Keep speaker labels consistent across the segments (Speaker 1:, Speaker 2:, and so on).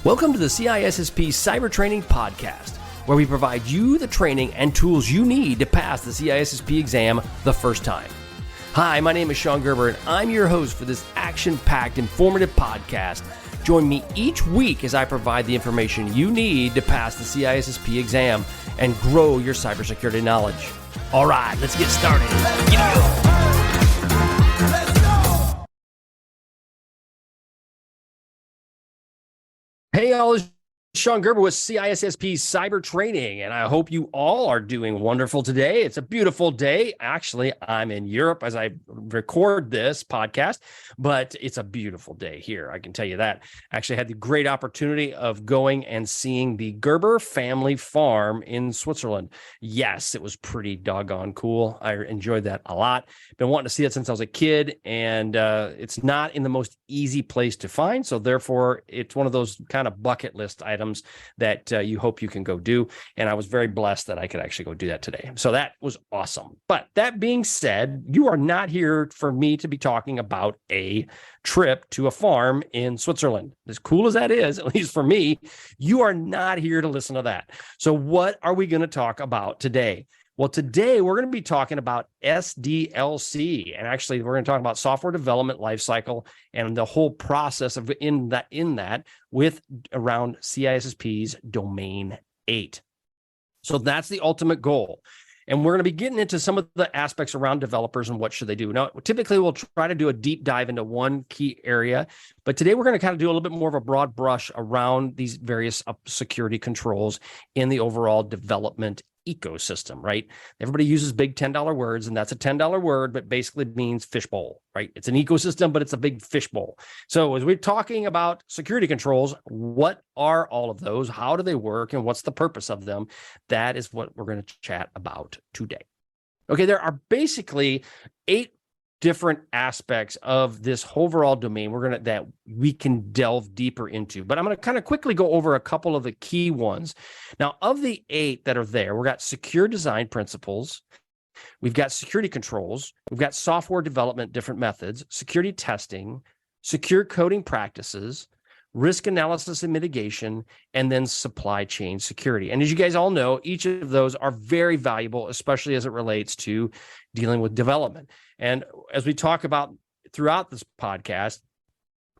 Speaker 1: Welcome to the CISSP Cyber Training Podcast, where we provide you the training and tools you need to pass the CISSP exam the first time. Hi, my name is Shon Gerber, and I'm your host for this action-packed, informative podcast. Join me each week as I provide the information you need to pass the CISSP exam and grow your cybersecurity knowledge. All right, let's get started. Hey, all, it's Shon Gerber with CISSP Cyber Training, and I hope you all are doing wonderful today. It's a beautiful day. Actually, I'm in Europe as I record this podcast, but it's a beautiful day here. I can tell you that. I actually had the great opportunity of going and seeing the Gerber family farm in Switzerland. Yes, it was pretty doggone cool. I enjoyed that a lot. Been wanting to see it since I was a kid, and it's not in the most easy place to find, so therefore it's one of those kind of bucket list items that you hope you can go do. And I was very blessed that I could actually go do that today. So that was awesome. But that being said, you are not here for me to be talking about a trip to a farm in Switzerland. As cool as that is, at least for me, you are not here to listen to that. So what are we going to talk about today? Well, today we're going to be talking about SDLC, and actually we're going to talk about software development lifecycle and the whole process of in that with around CISSP's domain 8. So that's the ultimate goal. And we're going to be getting into some of the aspects around developers and what should they do. Now, typically we'll try to do a deep dive into one key area, but today we're going to kind of do a little bit more of a broad brush around these various security controls in the overall development ecosystem, right? Everybody uses big $10 words, and that's a $10 word, but basically means fishbowl, right? It's an ecosystem, but it's a big fishbowl. So as we're talking about security controls, what are all of those? How do they work? And what's the purpose of them? That is what we're going to chat about today. Okay, there are basically 8 different aspects of this overall domain that we can delve deeper into, but I'm going to kind of quickly go over a couple of the key ones. Now, of the 8 that are there, we've got secure design principles, we've got security controls, we've got software development, different methods, security testing, secure coding practices, risk analysis and mitigation, and then supply chain security. And as you guys all know, each of those are very valuable, especially as it relates to dealing with development. And as we talk about throughout this podcast,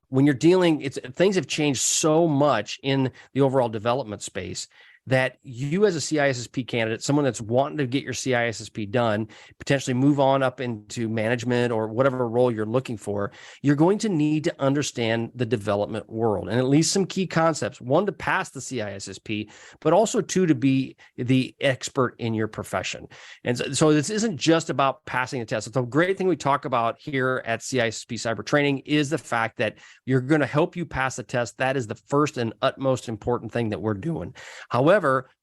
Speaker 1: when you're dealing, things have changed so much in the overall development space that you as a CISSP candidate, someone that's wanting to get your CISSP done, potentially move on up into management or whatever role you're looking for, you're going to need to understand the development world and at least some key concepts. 1, to pass the CISSP, but also 2, to be the expert in your profession. And so this isn't just about passing a test. The great thing we talk about here at CISSP Cyber Training is the fact that you're going to help you pass the test. That is the first and utmost important thing that we're doing. However,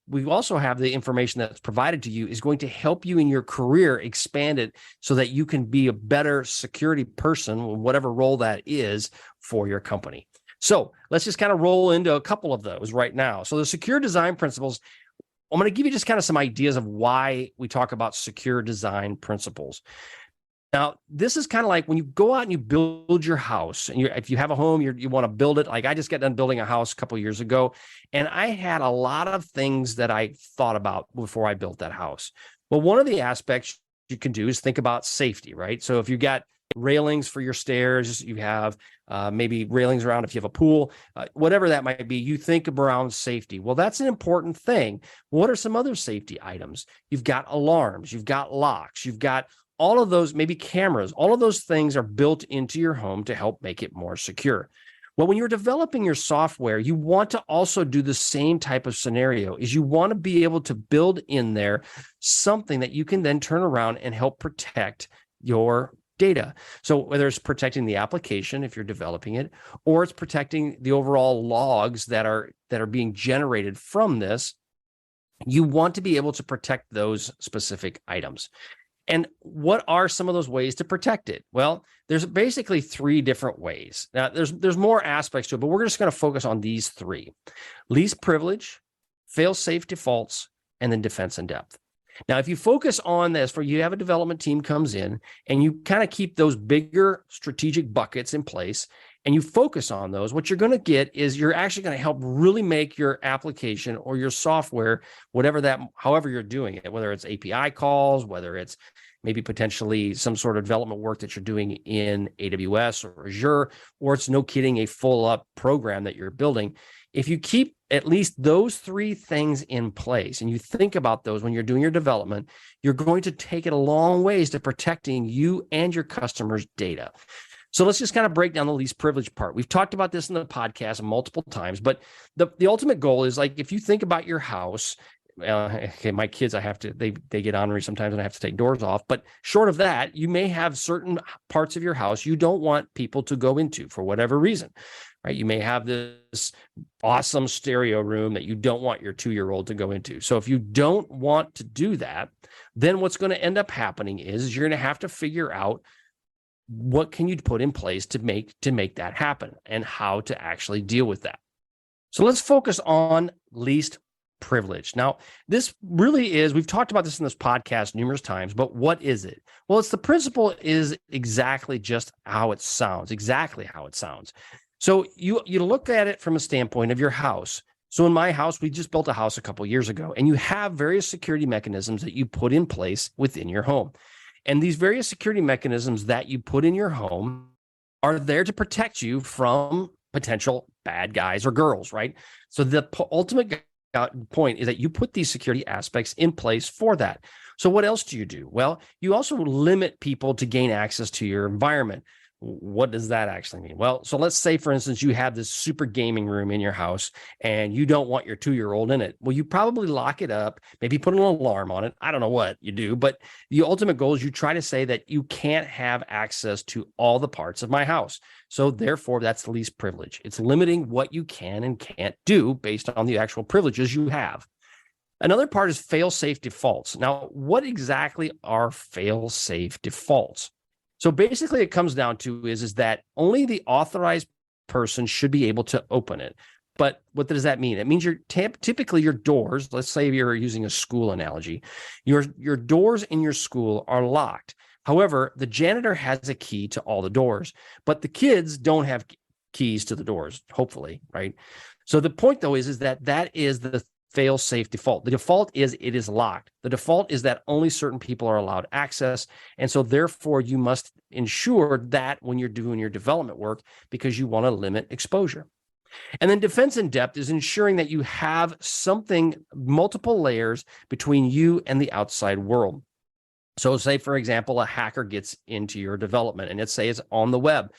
Speaker 1: we also have the information that's provided to you is going to help you in your career expand it so that you can be a better security person, whatever role that is for your company. So let's just kind of roll into a couple of those right now. So the secure design principles, I'm going to give you just kind of some ideas of why we talk about secure design principles. Now, this is kind of like when you go out and you build your house, and if you have a home, you want to build it. Like I just got done building a house a couple of years ago, and I had a lot of things that I thought about before I built that house. Well, one of the aspects you can do is think about safety, right? So if you've got railings for your stairs, you have maybe railings around if you have a pool, whatever that might be, you think around safety. Well, that's an important thing. What are some other safety items? You've got alarms, you've got locks, you've got all of those, maybe cameras, all of those things are built into your home to help make it more secure. Well, when you're developing your software, you want to also do the same type of scenario. Is you want to be able to build in there something that you can then turn around and help protect your data. So whether it's protecting the application if you're developing it, or it's protecting the overall logs that are being generated from this, you want to be able to protect those specific items. And what are some of those ways to protect it? Well, there's basically 3 different ways. Now, there's more aspects to it, but we're just going to focus on these 3. Least privilege, fail-safe defaults, and then defense in depth. Now, if you focus on this, for you have a development team comes in and you kind of keep those bigger strategic buckets in place, and you focus on those, what you're going to get is you're actually going to help really make your application or your software, however you're doing it, whether it's API calls, whether it's maybe potentially some sort of development work that you're doing in AWS or Azure, or it's no kidding, a full up program that you're building. If you keep at least those three things in place and you think about those when you're doing your development, you're going to take it a long ways to protecting you and your customers' data. So let's just kind of break down the least privileged part. We've talked about this in the podcast multiple times, but the ultimate goal is, like, if you think about your house, okay, my kids, they get ornery sometimes and I have to take doors off. But short of that, you may have certain parts of your house you don't want people to go into for whatever reason, right? You may have this awesome stereo room that you don't want your 2-year-old to go into. So if you don't want to do that, then what's going to end up happening is you're going to have to figure out what can you put in place to make that happen and how to actually deal with that. So let's focus on least privilege. Now, this really is, we've talked about this in this podcast numerous times, but what is it? Well, it's the principle is exactly just how it sounds, So you look at it from a standpoint of your house. So in my house, we just built a house a couple of years ago, and you have various security mechanisms that you put in place within your home. And these various security mechanisms that you put in your home are there to protect you from potential bad guys or girls, right? So the ultimate point is that you put these security aspects in place for that. So what else do you do? Well, you also limit people to gain access to your environment. What does that actually mean? Well, so let's say, for instance, you have this super gaming room in your house and you don't want your 2-year-old in it. Well, you probably lock it up, maybe put an alarm on it. I don't know what you do, but the ultimate goal is you try to say that you can't have access to all the parts of my house. So therefore, that's the least privilege. It's limiting what you can and can't do based on the actual privileges you have. Another part is fail-safe defaults. Now, what exactly are fail-safe defaults? So basically it comes down to is that only the authorized person should be able to open it. But what does that mean? It means typically your doors, let's say you're using a school analogy, your doors in your school are locked. However, the janitor has a key to all the doors, but the kids don't have keys to the doors, hopefully, right? So the point though is that is the fail-safe default. The default is it is locked. The default is that only certain people are allowed access. And so therefore you must ensure that when you're doing your development work, because you want to limit exposure. And then defense in depth is ensuring that you have multiple layers between you and the outside world. So say, for example, a hacker gets into your development and let's say it's on the web.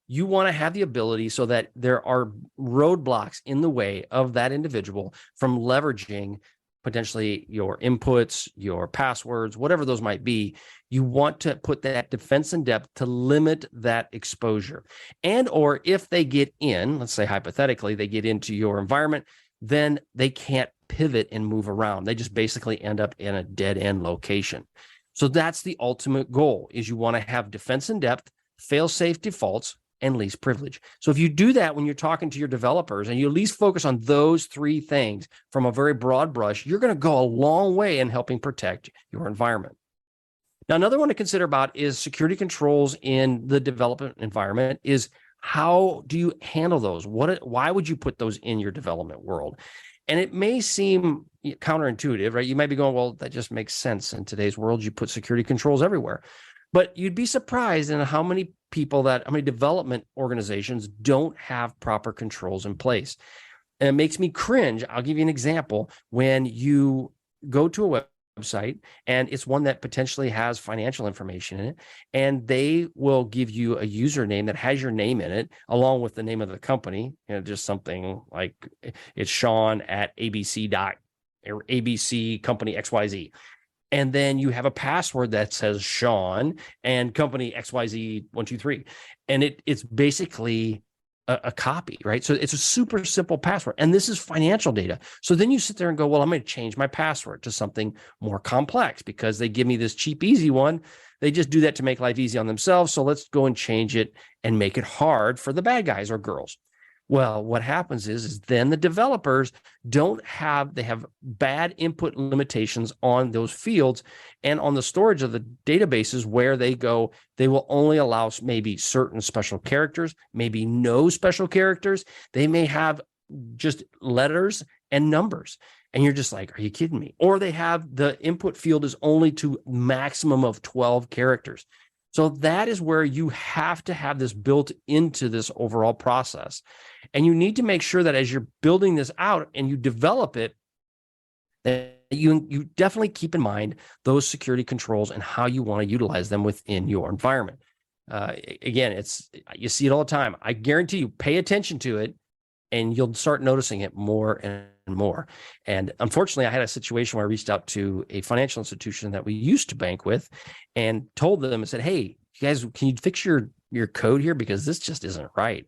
Speaker 1: You want to have the ability so that there are roadblocks in the way of that individual from leveraging potentially your inputs, your passwords, whatever those might be. You want to put that defense in depth to limit that exposure. And or if they get in, let's say hypothetically, they get into your environment, then they can't pivot and move around. They just basically end up in a dead end location. So that's the ultimate goal, is you want to have defense in depth, fail-safe defaults, and least privilege. So if you do that when you're talking to your developers and you at least focus on those three things from a very broad brush, you're going to go a long way in helping protect your environment. Now, another one to consider about is security controls in the development environment is how do you handle those? Why would you put those in your development world? And it may seem counterintuitive, right? You might be going, well, that just makes sense. In today's world, you put security controls everywhere. But you'd be surprised in how many development organizations don't have proper controls in place. And it makes me cringe. I'll give you an example. When you go to a website and it's one that potentially has financial information in it, and they will give you a username that has your name in it, along with the name of the company, just something like it's Shon at ABC or ABC company XYZ. And then you have a password that says Shon and company XYZ 123. And it's basically a copy, right? So it's a super simple password. And this is financial data. So then you sit there and go, well, I'm going to change my password to something more complex because they give me this cheap, easy one. They just do that to make life easy on themselves. So let's go and change it and make it hard for the bad guys or girls. Well, what happens is then the developers they have bad input limitations on those fields and on the storage of the databases where they will only allow maybe certain special characters, maybe no special characters. They may have just letters and numbers. And you're just like, are you kidding me? Or they have the input field is only to maximum of 12 characters. So that is where you have to have this built into this overall process. And you need to make sure that as you're building this out and you develop it, that you definitely keep in mind those security controls and how you want to utilize them within your environment. Again, you see it all the time. I guarantee you, pay attention to it and you'll start noticing it more and more. And unfortunately, I had a situation where I reached out to a financial institution that we used to bank with and told them and said, hey, you guys, can you fix your code here? Because this just isn't right.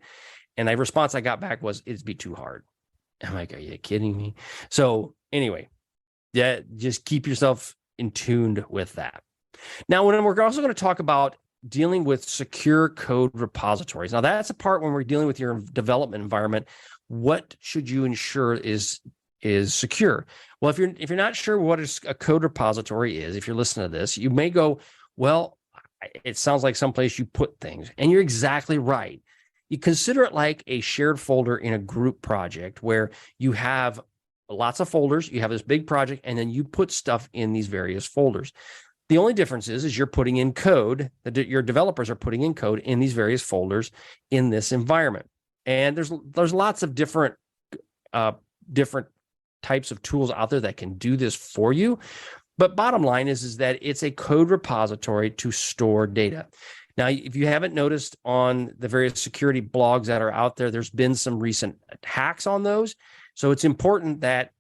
Speaker 1: And the response I got back was, it'd be too hard. I'm like, are you kidding me? So anyway, yeah, just keep yourself in tune with that. Now, we're also going to talk about dealing with secure code repositories. Now, that's a part when we're dealing with your development environment. What should you ensure is secure? Well, if you're not sure what a code repository is, if you're listening to this, you may go, well, it sounds like someplace you put things, and you're exactly right. You consider it like a shared folder in a group project where you have lots of folders, you have this big project, and then you put stuff in these various folders. The only difference is you're putting in code, that your developers are putting in code in these various folders in this environment. And there's lots of different types of tools out there that can do this for you. But bottom line is that it's a code repository to store data. Now, if you haven't noticed on the various security blogs that are out there, there's been some recent attacks on those. So it's important that,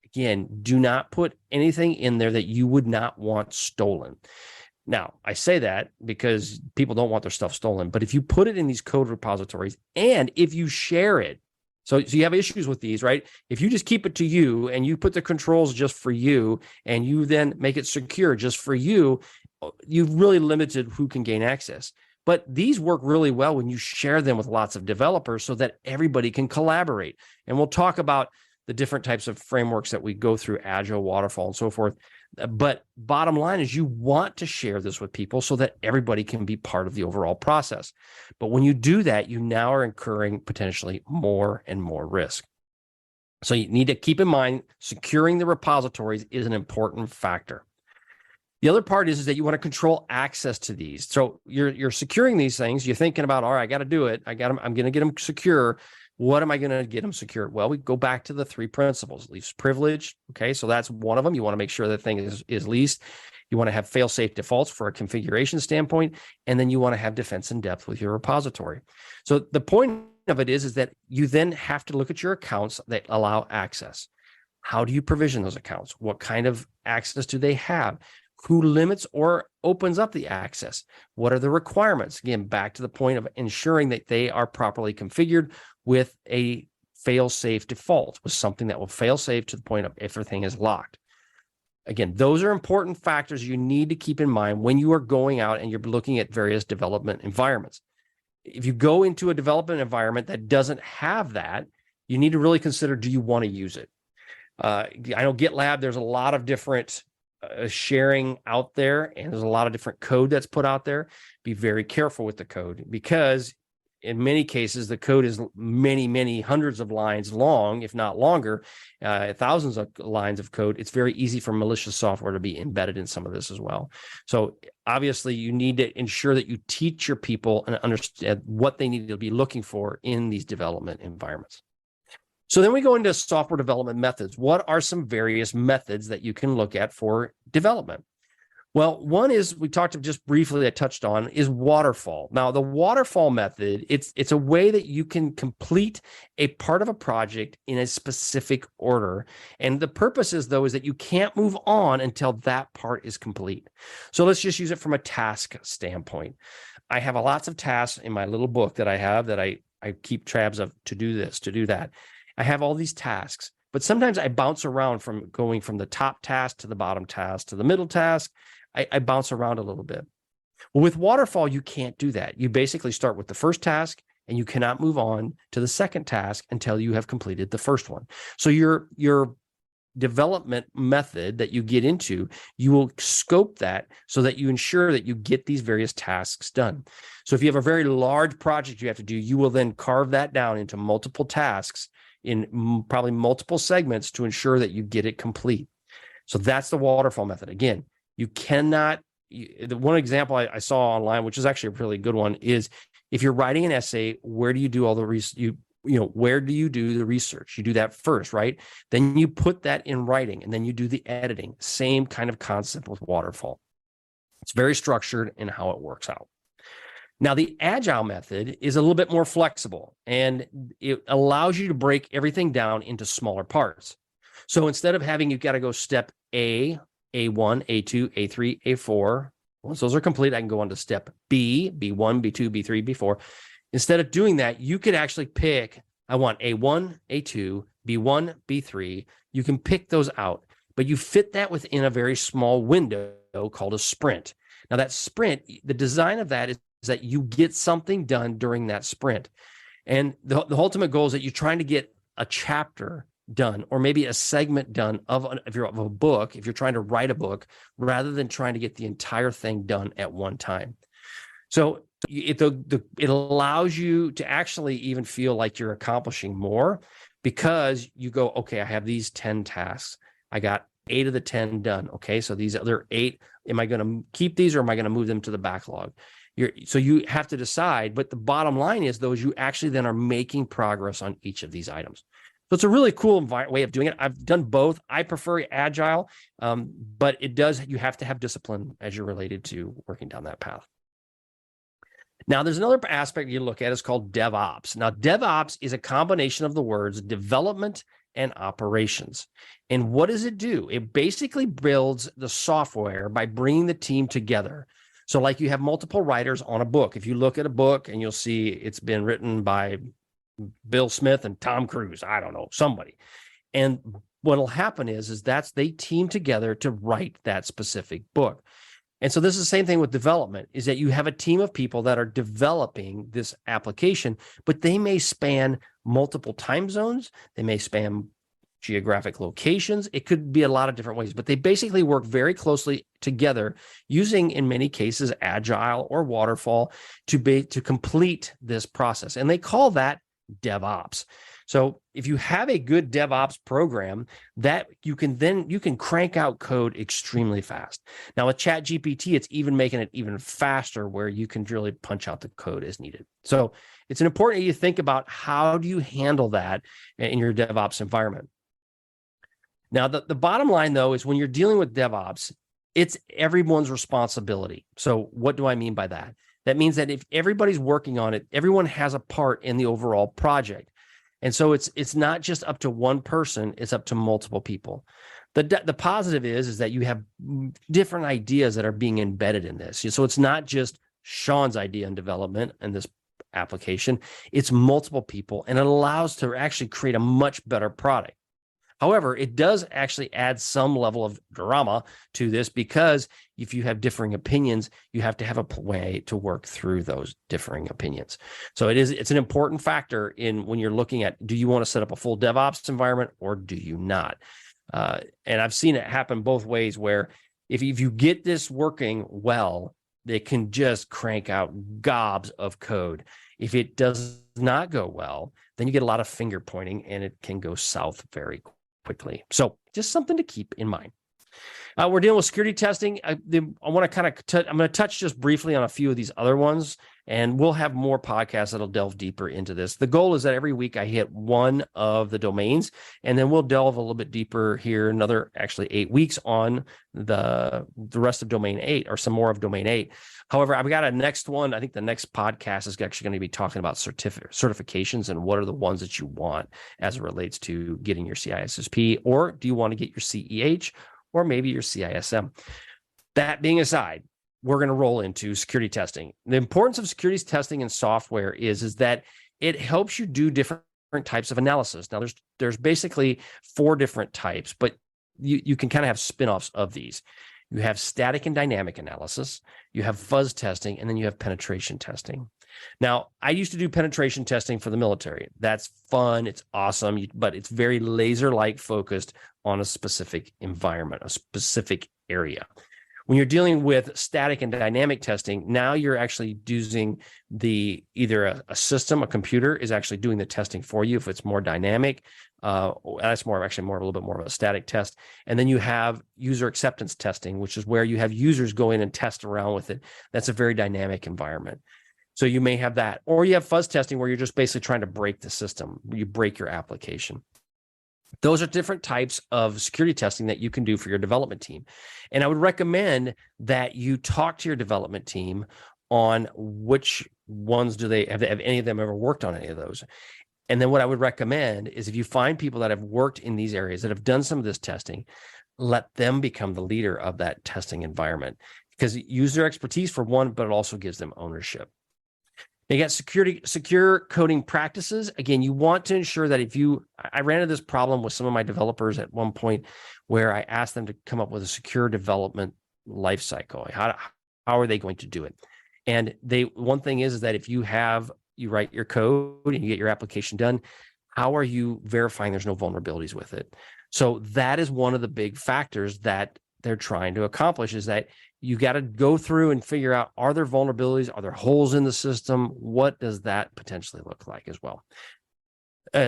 Speaker 1: again, do not put anything in there that you would not want stolen. Now, I say that because people don't want their stuff stolen, but if you put it in these code repositories and if you share it, so you have issues with these, right? If you just keep it to you and you put the controls just for you and you then make it secure just for you, you've really limited who can gain access. But these work really well when you share them with lots of developers so that everybody can collaborate. And we'll talk about the different types of frameworks that we go through, Agile, Waterfall, and so forth. But bottom line is you want to share this with people so that everybody can be part of the overall process. But when you do that, you now are incurring potentially more and more risk. So you need to keep in mind securing the repositories is an important factor. The other part is that you want to control access to these. So you're securing these things. You're thinking about, all right, I got to do it. I'm going to get them secure. What am I going to get them secure? Well, we go back to the three principles. Least privilege. Okay, so that's one of them. You want to make sure that thing is least. You want to have fail-safe defaults for a configuration standpoint, and then you want to have defense in depth with your repository. So the point of it is that you then have to look at your accounts that allow access. How do you provision those accounts? What kind of access do they have? Who limits or opens up the access? What are the requirements? Again, back to the point of ensuring that they are properly configured with a fail-safe default, with something that will fail-safe to the point of everything is locked. Again, those are important factors you need to keep in mind when you are going out and you're looking at various development environments. If you go into a development environment that doesn't have that, you need to really consider, do you want to use it? I know GitLab, there's a lot of different sharing out there, and there's a lot of different code that's put out there. Be very careful with the code, because in many cases, the code is many, many hundreds of lines long, if not longer, thousands of lines of code. It's very easy for malicious software to be embedded in some of this as well. So obviously, you need to ensure that you teach your people and understand what they need to be looking for in these development environments. So then we go into software development methods. What are some various methods that you can look at for development? Well, one is, we talked just briefly, I touched on, is waterfall. Now, the waterfall method, it's a way that you can complete a part of a project in a specific order. And the purpose is, though, is that you can't move on until that part is complete. So let's just use it from a task standpoint. I have lots of tasks in my little book that I have that I keep tabs of, to do this, to do that. I have all these tasks, but sometimes I bounce around from going from the top task to the bottom task to the middle task. I bounce around a little bit. Well, with waterfall, you can't do that. You basically start with the first task, and you cannot move on to the second task until you have completed the first one. So your development method that you get into, you will scope that so that you ensure that you get these various tasks done. So if you have a very large project you have to do, you will then carve that down into multiple tasks in probably multiple segments to ensure that you get it complete. So that's the waterfall method. Again, you cannot, the one example I saw online, which is actually a really good one, is if you're writing an essay, where do you do all the research? Where do you do the research? You do that first, right? Then you put that in writing, and then you do the editing. Same kind of concept with waterfall. It's very structured in how it works out. Now, the Agile method is a little bit more flexible, and it allows you to break everything down into smaller parts. So instead of having, you've got to go step A, A1, A2, A3, A4. Once those are complete, I can go on to step B, B1, B2, B3, B4. Instead of doing that, you could actually pick, I want A1, A2, B1, B3. You can pick those out, but you fit that within a very small window called a sprint. Now that sprint, the design of that is that you get something done during that sprint. And the ultimate goal is that you're trying to get a chapter done, or maybe a segment done of a book, if you're trying to write a book, rather than trying to get the entire thing done at one time. So it allows you to actually even feel like you're accomplishing more, because you go, okay, I have these 10 tasks. I got 8 of the 10 done. Okay, so these other 8, am I going to keep these, or am I going to move them to the backlog? So you have to decide, but the bottom line is, though, is you actually then are making progress on each of these items. So it's a really cool way of doing it. I've done both. I prefer Agile, but you have to have discipline as you're related to working down that path. Now, there's another aspect you look at, is called DevOps. Now, DevOps is a combination of the words development and operations. And what does it do? It basically builds the software by bringing the team together. So like you have multiple writers on a book. If you look at a book and you'll see it's been written by Bill Smith and Tom Cruise, I don't know, somebody. And what'll happen is they team together to write that specific book. And so this is the same thing with development, is that you have a team of people that are developing this application, but they may span multiple time zones. They may span geographic locations. It could be a lot of different ways, but they basically work very closely together, using, in many cases, Agile or Waterfall to complete this process. And they call that DevOps. So if you have a good DevOps program, that you can crank out code extremely fast. Now with ChatGPT, it's even making it even faster, where you can really punch out the code as needed. So it's important you think about, how do you handle that in your DevOps environment? Now, the bottom line, though, is when you're dealing with DevOps, it's everyone's responsibility. So what do I mean by that? That means that if everybody's working on it, everyone has a part in the overall project. And so it's not just up to one person, it's up to multiple people. The positive is that you have different ideas that are being embedded in this. So it's not just Shon's idea in development in this application, it's multiple people, and it allows to actually create a much better product. However, it does actually add some level of drama to this, because if you have differing opinions, you have to have a way to work through those differing opinions. So it's an important factor in when you're looking at, do you want to set up a full DevOps environment or do you not? And I've seen it happen both ways, where if you get this working well, they can just crank out gobs of code. If it does not go well, then you get a lot of finger pointing, and it can go south very quickly. So just something to keep in mind. We're dealing with security testing. I want to I'm going to touch just briefly on a few of these other ones, and we'll have more podcasts that'll delve deeper into this. The goal is that every week I hit one of the domains, and then we'll delve a little bit deeper here, another actually 8 weeks on the rest of domain 8, or some more of domain 8. However, I've got a next one. I think the next podcast is actually going to be talking about certifications and what are the ones that you want as it relates to getting your CISSP, or do you want to get your CEH, or maybe your CISM. That being aside, we're going to roll into security testing. The importance of security testing in software is that it helps you do different types of analysis. Now, there's basically 4 different types, but you can kind of have spin-offs of these. You have static and dynamic analysis, you have fuzz testing, and then you have penetration testing. Now, I used to do penetration testing for the military. That's fun. It's awesome, but it's very laser-like focused on a specific environment, a specific area. When you're dealing with static and dynamic testing, now you're actually using either a system, a computer is actually doing the testing for you. If it's more dynamic, that's more a little bit more of a static test. And then you have user acceptance testing, which is where you have users go in and test around with it. That's a very dynamic environment. So you may have that, or you have fuzz testing where you're just basically trying to break the system. You break your application. Those are different types of security testing that you can do for your development team. And I would recommend that you talk to your development team on which ones have any of them ever worked on any of those. And then what I would recommend is if you find people that have worked in these areas, that have done some of this testing, let them become the leader of that testing environment, because it uses their expertise for one, but it also gives them ownership. You got secure coding practices. Again, you want to ensure that I ran into this problem with some of my developers at one point where I asked them to come up with a secure development lifecycle. How are they going to do it? And one thing is that if you write your code and you get your application done, how are you verifying there's no vulnerabilities with it? So that is one of the big factors that they're trying to accomplish, is that you got to go through and figure out, are there vulnerabilities? Are there holes in the system? What does that potentially look like as well?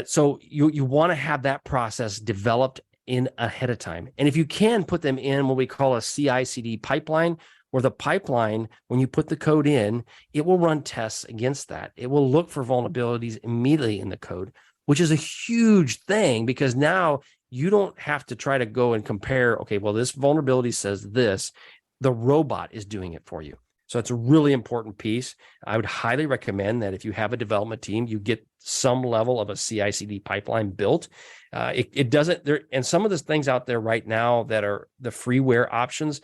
Speaker 1: So you want to have that process developed in ahead of time. And if you can put them in what we call a CI/CD pipeline, where the pipeline, when you put the code in, it will run tests against that. It will look for vulnerabilities immediately in the code, which is a huge thing, because now you don't have to try to go and compare, okay, well, this vulnerability says this. The robot is doing it for you. So it's a really important piece. I would highly recommend that if you have a development team, you get some level of a CI/CD pipeline built. It doesn't there, and some of the things out there right now that are the freeware options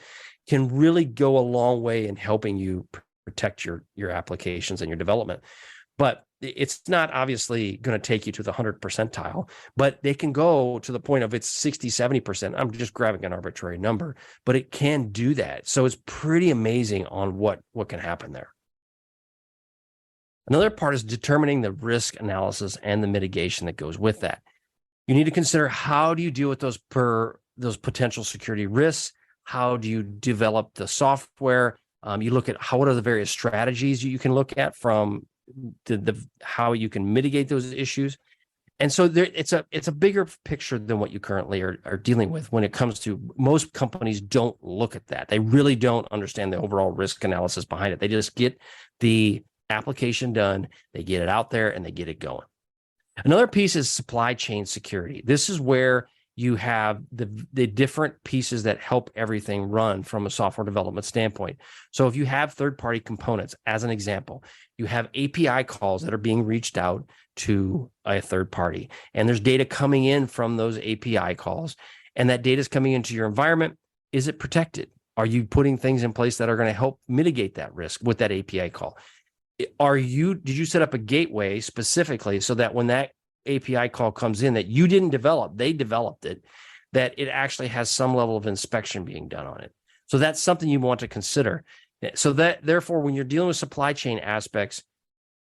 Speaker 1: can really go a long way in helping you protect your applications and your development. But it's not obviously going to take you to the 100th percentile, but they can go to the point of it's 60, 70%. I'm just grabbing an arbitrary number, but it can do that. So it's pretty amazing on what can happen there. Another part is determining the risk analysis and the mitigation that goes with that. You need to consider, how do you deal with those potential security risks? How do you develop the software? You look at what are the various strategies you can look at from how you can mitigate those issues. And so it's a bigger picture than what you currently are dealing with when it comes to, most companies don't look at that. They really don't understand the overall risk analysis behind it. They just get the application done, they get it out there, and they get it going. Another piece is supply chain security. This is where you have the different pieces that help everything run from a software development standpoint. So if you have third-party components, as an example, you have API calls that are being reached out to a third party, and there's data coming in from those API calls, and that data is coming into your environment. Is it protected? Are you putting things in place that are going to help mitigate that risk with that API call? Did you set up a gateway specifically so that when that API call comes in that you didn't develop, they developed it, that it actually has some level of inspection being done on it? So that's something you want to consider. So that, therefore, when you're dealing with supply chain aspects,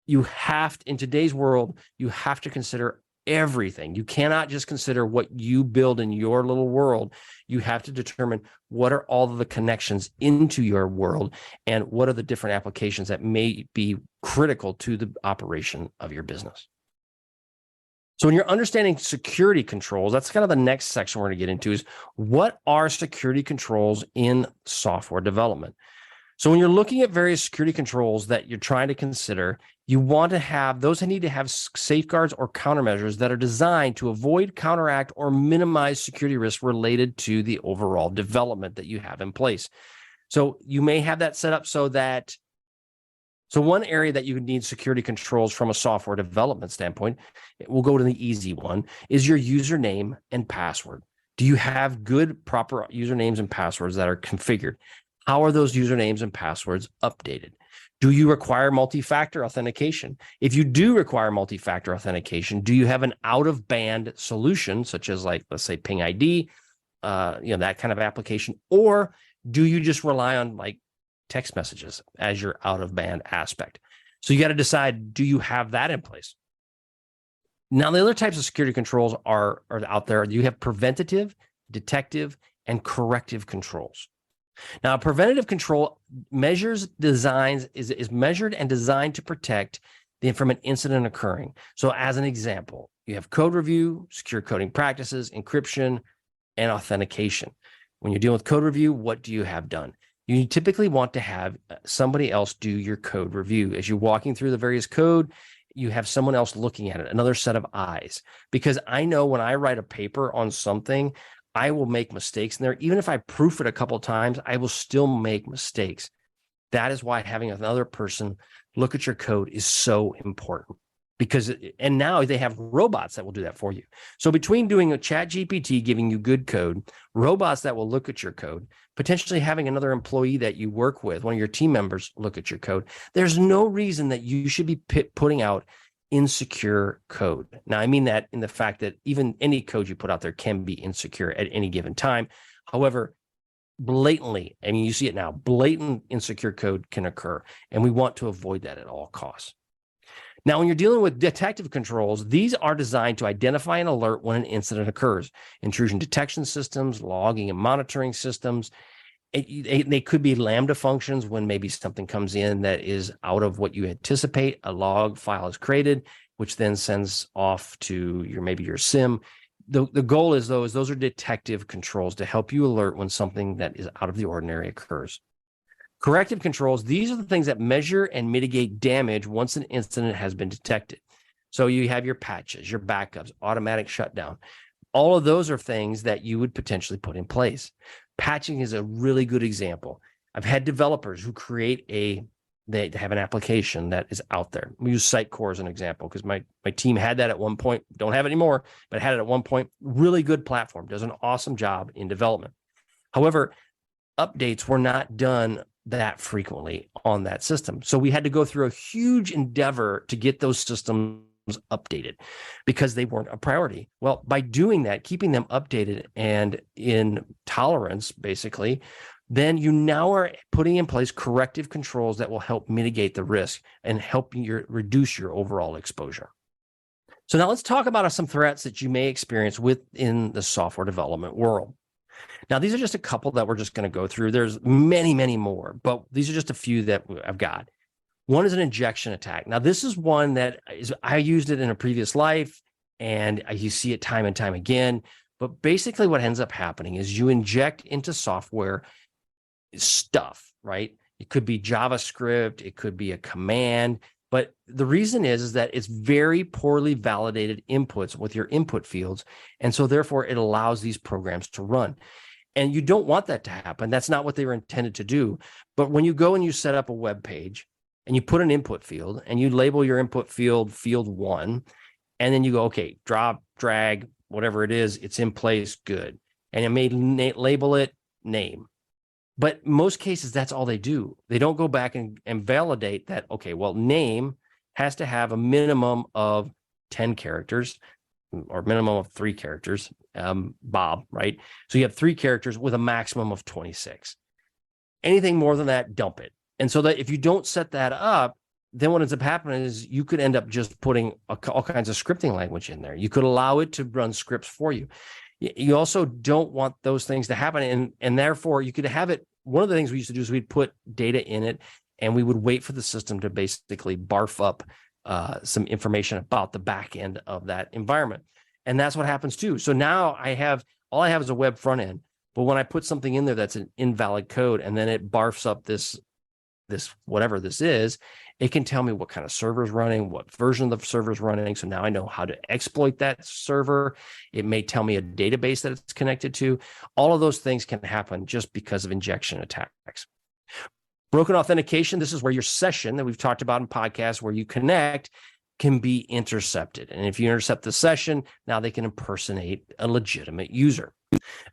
Speaker 1: in today's world, you have to consider everything. You cannot just consider what you build in your little world. You have to determine what are all of the connections into your world, and what are the different applications that may be critical to the operation of your business. So when you're understanding security controls, that's kind of the next section we're going to get into, is what are security controls in software development? So when you're looking at various security controls that you're trying to consider, you want to have those that need to have safeguards or countermeasures that are designed to avoid, counteract, or minimize security risks related to the overall development that you have in place. So you may have that set up so one area that you need security controls from a software development standpoint, we'll go to the easy one, is your username and password. Do you have good, proper usernames and passwords that are configured? How are those usernames and passwords updated? Do you require multi-factor authentication? If you do require multi-factor authentication, do you have an out-of-band solution, such as, like, let's say Ping ID, that kind of application? Or do you just rely on, like, text messages as your out-of-band aspect? So you got to decide, do you have that in place? Now, the other types of security controls are out there. You have preventative, detective, and corrective controls. Now, preventative control measures, designs, is measured and designed to protect from an incident occurring. So as an example, you have code review, secure coding practices, encryption, and authentication. When you're dealing with code review, what do you have done? You typically want to have somebody else do your code review. As you're walking through the various code, you have someone else looking at it, another set of eyes. Because I know when I write a paper on something, I will make mistakes in there. Even if I proof it a couple of times, I will still make mistakes. That is why having another person look at your code is so important. And now they have robots that will do that for you. So between doing a chat GPT giving you good code, robots that will look at your code, potentially having another employee that you work with, one of your team members look at your code, there's no reason that you should be putting out insecure code. Now, I mean that in the fact that even any code you put out there can be insecure at any given time. However, blatantly, I mean, you see it now, blatant insecure code can occur, and we want to avoid that at all costs. Now, when you're dealing with detective controls, these are designed to identify and alert when an incident occurs. Intrusion detection systems, logging and monitoring systems. They could be Lambda functions when maybe something comes in that is out of what you anticipate. A log file is created, which then sends off to maybe your SIM. The goal is those are detective controls to help you alert when something that is out of the ordinary occurs. Corrective controls, these are the things that measure and mitigate damage once an incident has been detected. So you have your patches, your backups, automatic shutdown. All of those are things that you would potentially put in place. Patching is a really good example. I've had developers who they have an application that is out there. We use Sitecore as an example because my team had that at one point. Don't have it anymore, but had it at one point. Really good platform, does an awesome job in development. However, updates were not done that frequently on that system. So we had to go through a huge endeavor to get those systems updated because they weren't a priority. Well, by doing that, keeping them updated and in tolerance, basically, then you now are putting in place corrective controls that will help mitigate the risk and help you reduce your overall exposure. So now let's talk about some threats that you may experience within the software development world. Now, these are just a couple that we're just going to go through. There's many, many more, but these are just a few that I've got. One is an injection attack. Now, this is one that I used it in a previous life, and you see it time and time again. But basically what ends up happening is you inject into software stuff, right? It could be JavaScript, it could be a command, but the reason is that it's very poorly validated inputs with your input fields. And so therefore it allows these programs to run. And you don't want that to happen. That's not what they were intended to do. But when you go and you set up a web page and you put an input field and you label your input field 1, and then you go, okay, drop, drag, whatever it is, it's in place, good. And it may label it name. But most cases, that's all they do. They don't go back and validate that, okay, well, name has to have a minimum of 10 characters or minimum of 3 characters, Bob, right? So you have 3 characters with a maximum of 26. Anything more than that, dump it. And so that if you don't set that up, then what ends up happening is you could end up just putting all kinds of scripting language in there. You could allow it to run scripts for you. You also don't want those things to happen. And therefore, you could have it. One of the things we used to do is we'd put data in it, and we would wait for the system to basically barf up some information about the back end of that environment. And that's what happens too. So now all I have is a web front end. But when I put something in there that's an invalid code, and then it barfs up this whatever this is, it can tell me what kind of server is running, what version of the server is running. So now I know how to exploit that server. It may tell me a database that it's connected to. All of those things can happen just because of injection attacks. Broken authentication, this is where your session that we've talked about in podcasts where you connect can be intercepted. And if you intercept the session, now they can impersonate a legitimate user.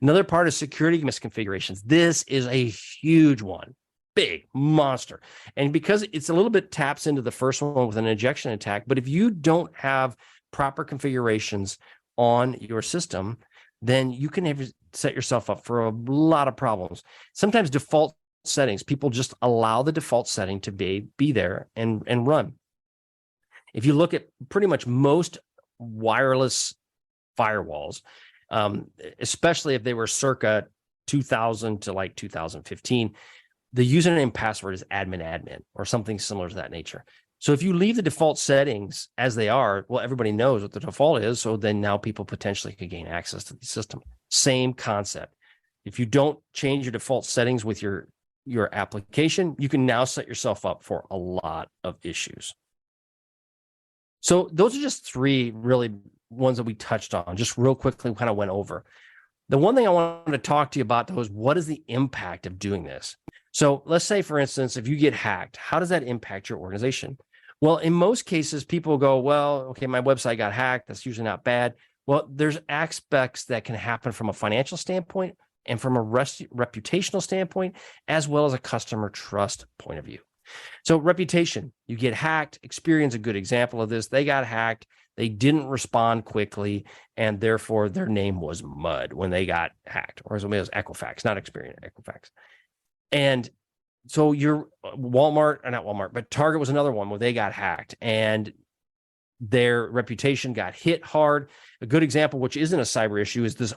Speaker 1: Another part is security misconfigurations. This is a huge one. Big monster. And because it's a little bit taps into the first one with an injection attack, but if you don't have proper configurations on your system, then you can set yourself up for a lot of problems. Sometimes default settings. People just allow the default setting to be there and run. If you look at pretty much most wireless firewalls, especially if they were circa 2000 to like 2015, the username and password is admin or something similar to that nature. So if you leave the default settings as they are, well, everybody knows what the default is. So then now people potentially could gain access to the system. Same concept. If you don't change your default settings with your application, you can now set yourself up for a lot of issues. So those are just three really ones that we touched on, just real quickly kind of went over. The one thing I wanted to talk to you about, though, is what is the impact of doing this? So let's say, for instance, if you get hacked, how does that impact your organization? Well, in most cases, people go, well, okay, my website got hacked. That's usually not bad. Well, there's aspects that can happen from a financial standpoint and from a reputational standpoint, as well as a customer trust point of view. So reputation, you get hacked. Experian's a good example of this. They got hacked. They didn't respond quickly, and therefore their name was mud when they got hacked. Or as it was Equifax, not Experian, Equifax. And so your but Target was another one where they got hacked and their reputation got hit hard. A good example, which isn't a cyber issue, is this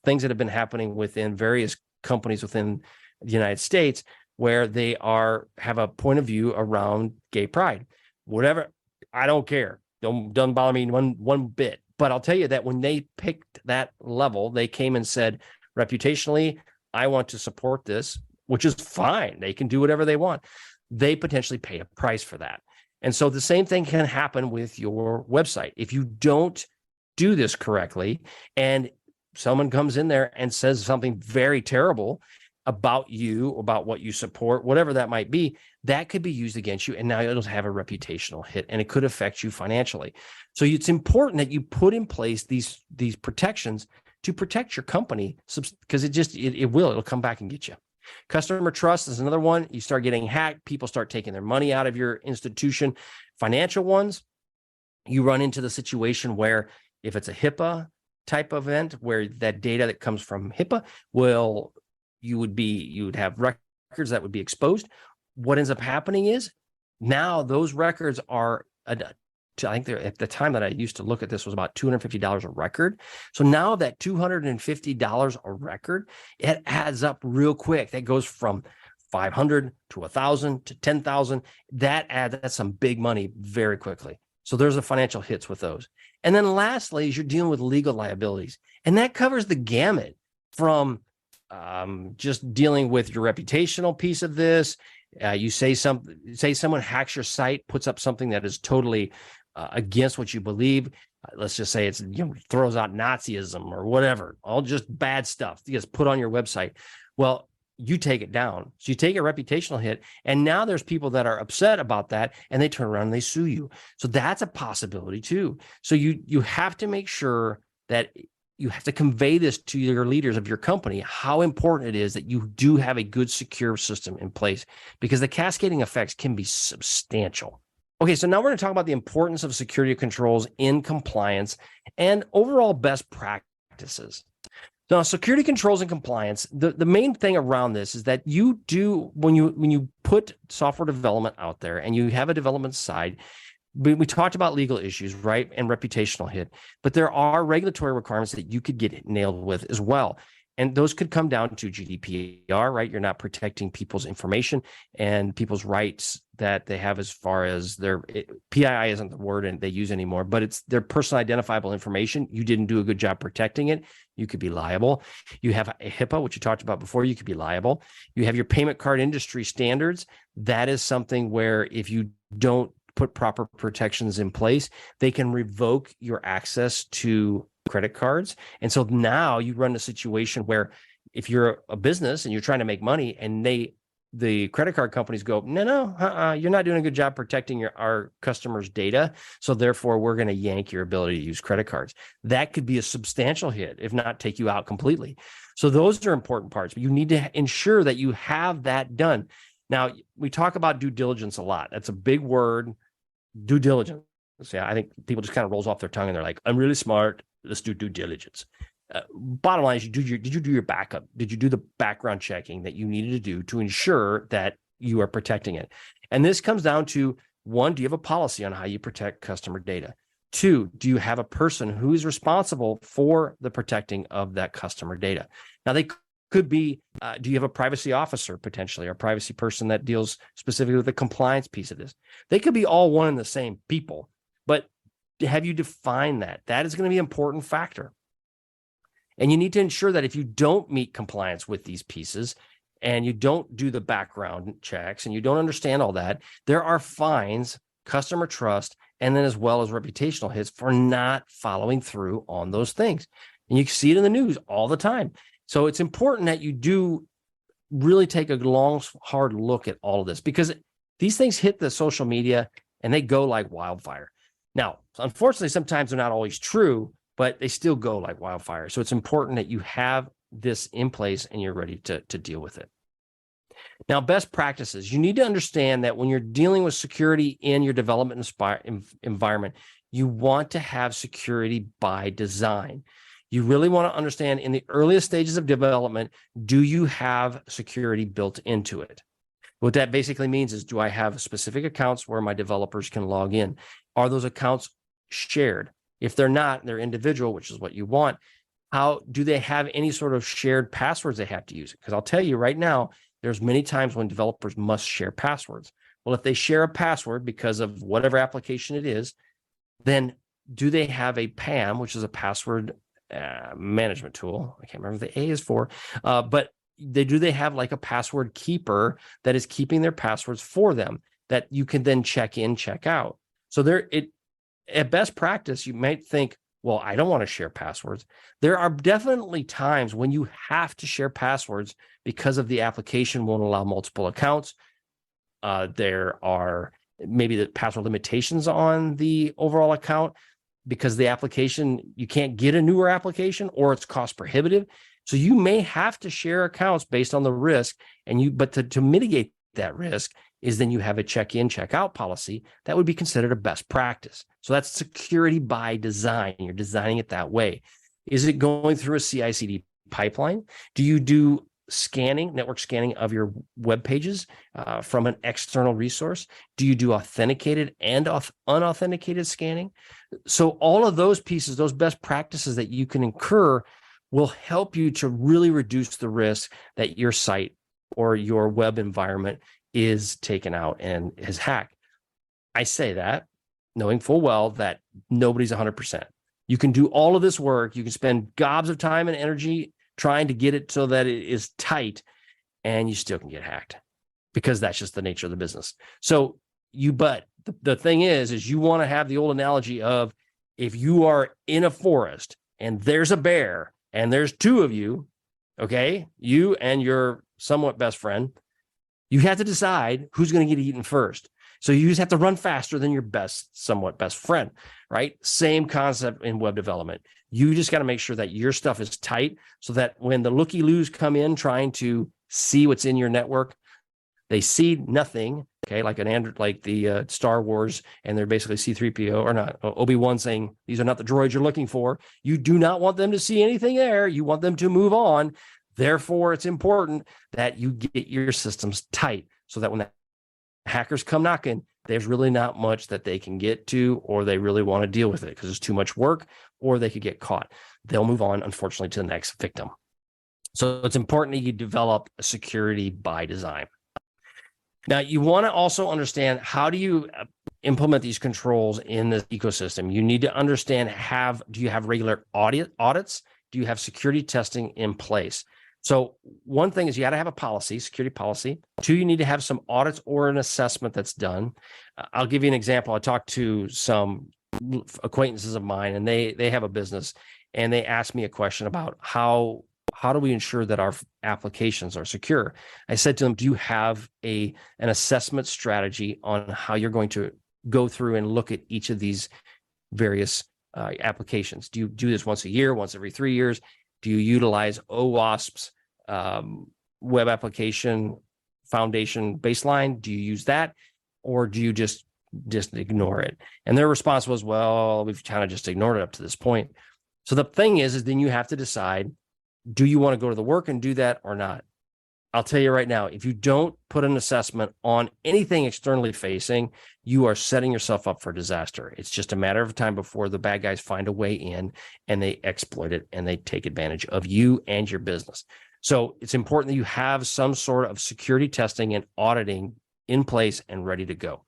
Speaker 1: things that have been happening within various companies within the United States where they have a point of view around gay pride. Whatever, I don't care. Doesn't bother me one bit. But I'll tell you that when they picked that level, they came and said, reputationally, I want to support this, which is fine. They can do whatever they want. They potentially pay a price for that. And so the same thing can happen with your website. If you don't do this correctly and someone comes in there and says something very terrible about you, about what you support, whatever that might be, that could be used against you. And now it'll have a reputational hit and it could affect you financially. So it's important that you put in place these protections to protect your company, because it'll come back and get you. Customer trust is another one. You start getting hacked, people start taking their money out of your institution. Financial ones, you run into the situation where if it's a HIPAA type event where that data that comes from HIPAA you would have records that would be exposed. What ends up happening is now those records are, I think at the time that I used to look at this was about $250 a record. So now that $250 a record, it adds up real quick. That goes from 500 to 1,000 to 10,000. That's some big money very quickly. So there's the financial hits with those. And then lastly, is you're dealing with legal liabilities. And that covers the gamut from just dealing with your reputational piece of this. You say someone hacks your site, puts up something that is totally against what you believe. Let's just say it's throws out Nazism or whatever, all just bad stuff. You just put on your website. Well, you take it down. So you take a reputational hit, and now there's people that are upset about that, and they turn around and they sue you. So that's a possibility too. So you have to make sure that you have to convey this to your leaders of your company, how important it is that you do have a good, secure system in place, because the cascading effects can be substantial. Okay, so now we're going to talk about the importance of security controls in compliance and overall best practices. Now, security controls and compliance, the main thing around this is that you do, when you put software development out there and you have a development side, we talked about legal issues, right? And reputational hit, but there are regulatory requirements that you could get nailed with as well. And those could come down to GDPR, right? You're not protecting people's information and people's rights that they have as far as PII isn't the word and they use anymore, but it's their personal identifiable information. You didn't do a good job protecting it. You could be liable. You have a HIPAA, which you talked about before, you could be liable. You have your payment card industry standards. That is something where if you don't put proper protections in place, they can revoke your access to credit cards. And so now you run a situation where if you're a business and you're trying to make money and the credit card companies go, no, you're not doing a good job protecting our customers' data. So therefore, we're going to yank your ability to use credit cards. That could be a substantial hit, if not take you out completely. So those are important parts, but you need to ensure that you have that done. Now, we talk about due diligence a lot. That's a big word, due diligence. Yeah, I think people just kind of rolls off their tongue and they're like, I'm really smart. Let's do due diligence. Bottom line is, did you do your backup? Did you do the background checking that you needed to do to ensure that you are protecting it? And this comes down to, one, do you have a policy on how you protect customer data? Two, do you have a person who is responsible for the protecting of that customer data? Now, they could be, do you have a privacy officer potentially, or a privacy person that deals specifically with the compliance piece of this? They could be all one and the same people, but have you defined that? That is going to be an important factor. And you need to ensure that if you don't meet compliance with these pieces and you don't do the background checks and you don't understand all that, there are fines, customer trust, and then as well as reputational hits for not following through on those things. And you see it in the news all the time. So it's important that you do really take a long, hard look at all of this, because these things hit the social media and they go like wildfire. Now, unfortunately, sometimes they're not always true, but they still go like wildfire. So it's important that you have this in place and you're ready to deal with it. Now, best practices. You need to understand that when you're dealing with security in your development environment, you want to have security by design. You really want to understand in the earliest stages of development, do you have security built into it? What that basically means is, do I have specific accounts where my developers can log in? Are those accounts shared? If they're not, they're individual, which is what you want. How do they have any sort of shared passwords they have to use? Because I'll tell you right now, there's many times when developers must share passwords. Well, if they share a password because of whatever application it is, then do they have a PAM, which is a password management tool? I can't remember what the A is for, but do they have like a password keeper that is keeping their passwords for them that you can then check in, check out? So at best practice, you might think, well, I don't want to share passwords. There are definitely times when you have to share passwords because of the application won't allow multiple accounts. There are maybe the password limitations on the overall account because the application, you can't get a newer application or it's cost prohibitive. So you may have to share accounts based on the risk, but to mitigate that risk is then you have a check-in, check-out policy that would be considered a best practice. So that's security by design. You're designing it that way. Is it going through a CI/CD pipeline? Do you do scanning, network scanning of your web pages from an external resource? Do you do authenticated and unauthenticated scanning? So all of those pieces, those best practices that you can incur will help you to really reduce the risk that your site or your web environment is taken out and is hacked. I say that knowing full well that nobody's 100%. You can do all of this work. You can spend gobs of time and energy trying to get it so that it is tight, and you still can get hacked because that's just the nature of the business. So but the thing is you want to have the old analogy of, if you are in a forest and there's a bear and there's two of you, okay, you and your somewhat best friend, you have to decide who's going to get eaten first. So you just have to run faster than your somewhat best friend, right? Same concept in web development. You just got to make sure that your stuff is tight so that when the looky-loos come in trying to see what's in your network, they see nothing, okay, like an Android, like the Star Wars, and they're basically C-3PO or not, Obi-Wan saying, these are not the droids you're looking for. You do not want them to see anything there. You want them to move on. Therefore, it's important that you get your systems tight so that when the hackers come knocking, there's really not much that they can get to, or they really want to deal with it because it's too much work, or they could get caught. They'll move on, unfortunately, to the next victim. So it's important that you develop a security by design. Now, you want to also understand, how do you implement these controls in this ecosystem? You need to understand, do you have regular audits? Do you have security testing in place? So one thing is you got to have a policy, security policy. Two, you need to have some audits or an assessment that's done. I'll give you an example. I talked to some acquaintances of mine, and they have a business, and they asked me a question about how do we ensure that our applications are secure? I said to them, do you have an assessment strategy on how you're going to go through and look at each of these various applications? Do you do this once a year, once every 3 years? Do you utilize OWASP's web application foundation baseline? Do you use that, or do you just ignore it? And their response was, well, we've kind of just ignored it up to this point. So the thing is then you have to decide, do you want to go to the work and do that or not? I'll tell you right now, if you don't put an assessment on anything externally facing, you are setting yourself up for disaster. It's just a matter of time before the bad guys find a way in and they exploit it and they take advantage of you and your business. So it's important that you have some sort of security testing and auditing in place and ready to go.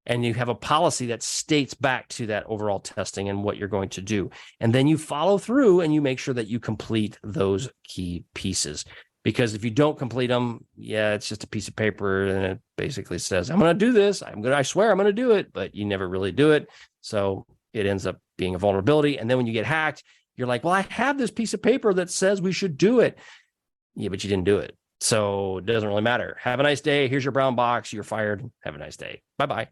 Speaker 1: And you have a policy that states back to that overall testing and what you're going to do. And then you follow through and you make sure that you complete those key pieces. Because if you don't complete them, it's just a piece of paper and it basically says, I'm going to do this. I swear I'm going to do it, but you never really do it. So it ends up being a vulnerability. And then when you get hacked, you're like, well, I have this piece of paper that says we should do it. Yeah, but you didn't do it. So it doesn't really matter. Have a nice day. Here's your brown box. You're fired. Have a nice day. Bye-bye.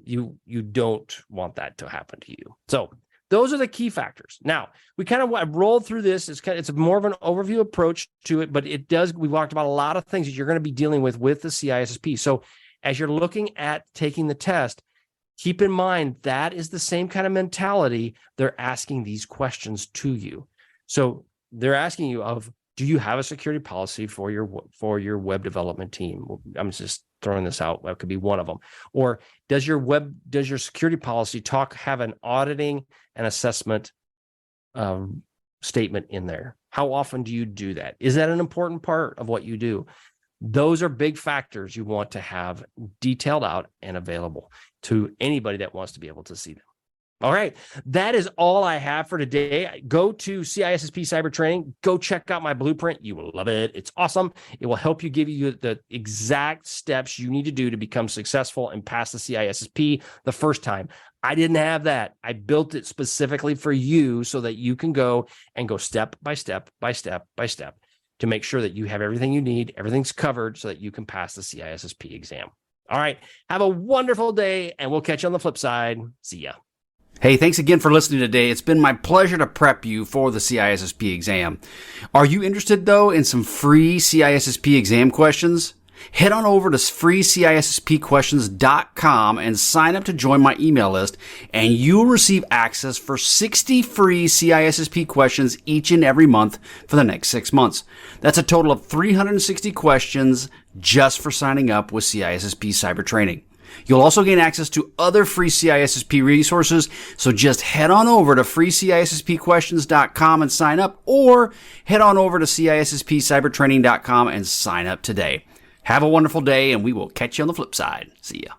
Speaker 1: You don't want that to happen to you. So those are the key factors. Now, we kind of rolled through this. It's more of an overview approach to it, but we talked about a lot of things that you're going to be dealing with the CISSP. So as you're looking at taking the test, keep in mind that is the same kind of mentality. They're asking these questions to you. So they're asking you do you have a security policy for your web development team? I'm just throwing this out. That could be one of them. Or does your security policy have an auditing and assessment statement in there? How often do you do that? Is that an important part of what you do? Those are big factors you want to have detailed out and available to anybody that wants to be able to see them. All right. That is all I have for today. Go to CISSP Cyber Training. Go check out my blueprint. You will love it. It's awesome. It will help you give you the exact steps you need to do to become successful and pass the CISSP the first time. I didn't have that. I built it specifically for you so that you can go step by step by step by step to make sure that you have everything you need, everything's covered so that you can pass the CISSP exam. All right. Have a wonderful day, and we'll catch you on the flip side. See ya.
Speaker 2: Hey, thanks again for listening today. It's been my pleasure to prep you for the CISSP exam. Are you interested, though, in some free CISSP exam questions? Head on over to freecisspquestions.com and sign up to join my email list, and you'll receive access for 60 free CISSP questions each and every month for the next 6 months. That's a total of 360 questions just for signing up with CISSP Cyber Training. You'll also gain access to other free CISSP resources, so just head on over to freecisspquestions.com and sign up, or head on over to CISSPcybertraining.com and sign up today. Have a wonderful day, and we will catch you on the flip side. See ya.